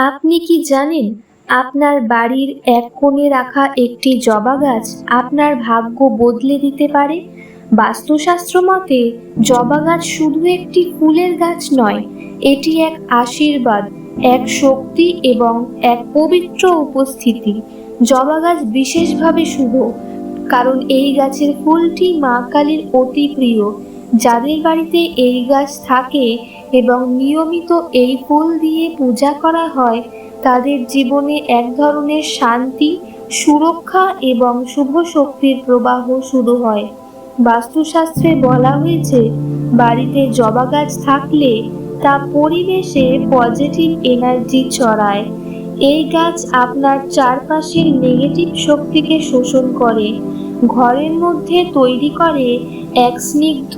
আপনি কি জানেন আপনার বাড়ির এক কোণে রাখা একটি জবা গাছ আপনার ভাগ্য বদলে দিতে পারে? বাস্তুশাস্ত্র মতে জবা গাছ শুধু একটি ফুলের গাছ নয়, এটি এক আশীর্বাদ, এক শক্তি এবং এক পবিত্র উপস্থিতি। জবা গাছ বিশেষভাবে শুভ কারণ এই গাছের ফুলটি মা কালীর অতি প্রিয়। যাদের বাড়িতে এই গাছ থাকে এবং নিয়মিত এই ফুল দিয়ে পূজা করা হয়, তাদের জীবনে এক ধরনের শান্তি, সুরক্ষা এবং শুভ শক্তির প্রবাহ শুরু হয়। বাস্তুশাস্ত্রে বলা হয়েছে, বাড়িতে জবা গাছ থাকলে তা পরিবেশে পজিটিভ এনার্জি ছড়ায়। এই গাছ আপনার চারপাশের নেগেটিভ শক্তিকে শোষণ করে, ঘরের মধ্যে তৈরি করে এক স্নিগ্ধ,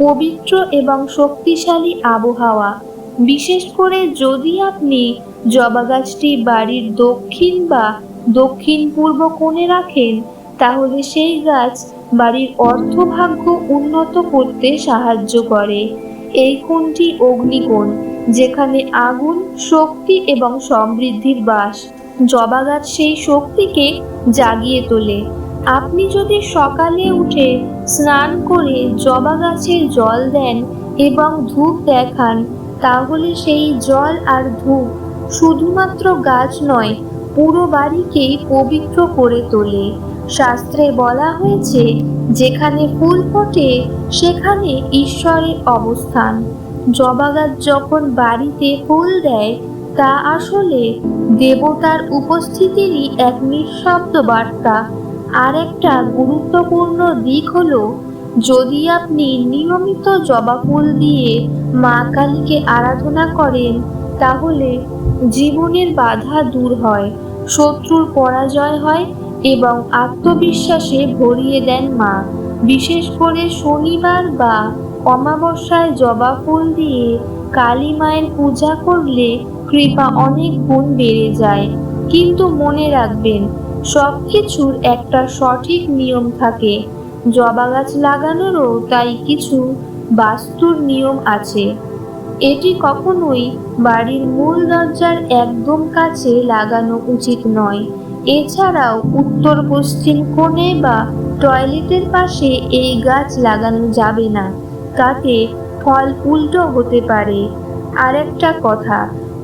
পবিত্র এবং শক্তিশালী আবহাওয়া। বিশেষ করে যদি আপনি জবা গাছটি বাড়ির দক্ষিণ বা দক্ষিণ পূর্ব কোণে রাখেন, তাহলে সেই গাছ বাড়ির অর্থভাগ্য উন্নত করতে সাহায্য করে। এই কোণটি অগ্নিকোণ, যেখানে আগুন, শক্তি এবং সমৃদ্ধির বাস। জবা গাছ সেই শক্তিকে জাগিয়ে তোলে। আপনি যদি সকালে উঠে স্নান করে জবা গাছে জল দেন এবং ধূপ দেখান, তাহলে সেই জল আর ধূপ শুধুমাত্র গাছ নয়, পুরো বাড়িকেই পবিত্র করে তোলে। শাস্ত্রে বলা হয়েছে, যেখানে ফুল ফোটে সেখানে ঈশ্বরের অবস্থান। জবা গাছ যখন বাড়িতে ফুল দেয়, তা আসলে দেবতার উপস্থিতিরই এক নিঃশব্দ বার্তা। আর একটা গুরুত্বপূর্ণ দিক হলো, যদি আপনি নিয়মিত জবা ফুল দিয়ে মা কালীকে আরাধনা করেন, তাহলে জীবনের বাধা দূর হয়, শত্রুর পরাজয় হয় এবং আত্মবিশ্বাসে ভরিয়ে দেন মা। বিশেষ করে শনিবার বা অমাবস্যায় জবা ফুল দিয়ে কালী মায়ের পূজা করলে কৃপা অনেক গুণ বেড়ে যায়। কিন্তু মনে রাখবেন, সবকিছুর একটা সঠিক নিয়ম থাকে। জবা গাছ লাগানোরও তাই কিছু বাস্তুর নিয়ম আছে। এটি কখনোই বাড়ির মূল দরজার একদম কাছে লাগানো উচিত নয়। এছাড়াও উত্তর পশ্চিম কোণে বা টয়লেটের পাশে এই গাছ লাগানো যাবে না, তাতে ফল উল্টো হতে পারে। আর একটা কথা,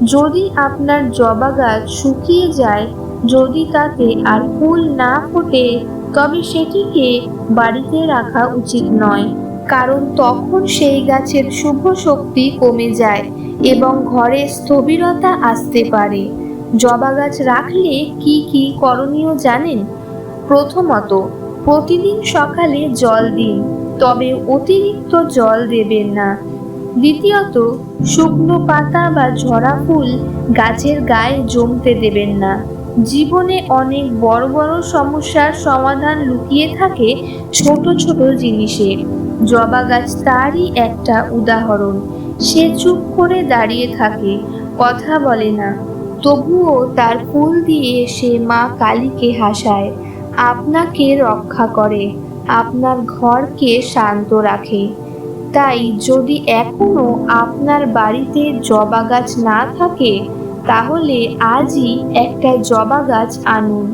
যদি আপনার জবা গাছ শুকিয়ে যায়, যদি তাতে আর ফুল না ফোটে, তবে সেটিকে বাড়িতে রাখা উচিত নয়, কারণ তখন সেই গাছের শুভ শক্তি কমে যায় এবং ঘরে স্থবিরতা আসতে পারে। জবা গাছ রাখলে কি কি করণীয় জানেন? প্রথমত, প্রতিদিন সকালে জল দিন, তবে অতিরিক্ত জল দেবেন না। দ্বিতীয়ত, শুকনো পাতা বা ঝরা ফুল গাছের গায়ে জমতে দেবেন না। জীবনে অনেক বড় বড় সমস্যার সমাধান লুকিয়ে থাকে ছোট ছোট জিনিসে। জবা গাছ তারই একটা উদাহরণ। সে চুপ করে দাঁড়িয়ে থাকে, কথা বলে না, তবুও তার ফুল দিয়ে সে মা কালীকে হাসায়, আপনাকে রক্ষা করে, আপনার ঘরকে শান্ত রাখে। তাই যদি এখনো আপনার বাড়িতে জবা গাছ না থাকে, তাহলে আজই একটা জবা গাছ আনুন।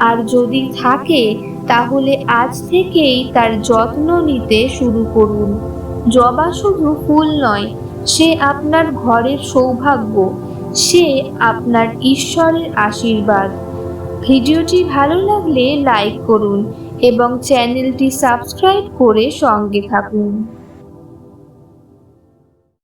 আর যদি থাকে, তাহলে আজ থেকেই তার যত্ন নিতে শুরু করুন। জবা শুধু ফুল নয়, সে আপনার ঘরের সৌভাগ্য, সে আপনার ঈশ্বরের আশীর্বাদ। ভিডিওটি ভালো লাগলে লাইক করুন এবং চ্যানেলটি সাবস্ক্রাইব করে সঙ্গে থাকুন।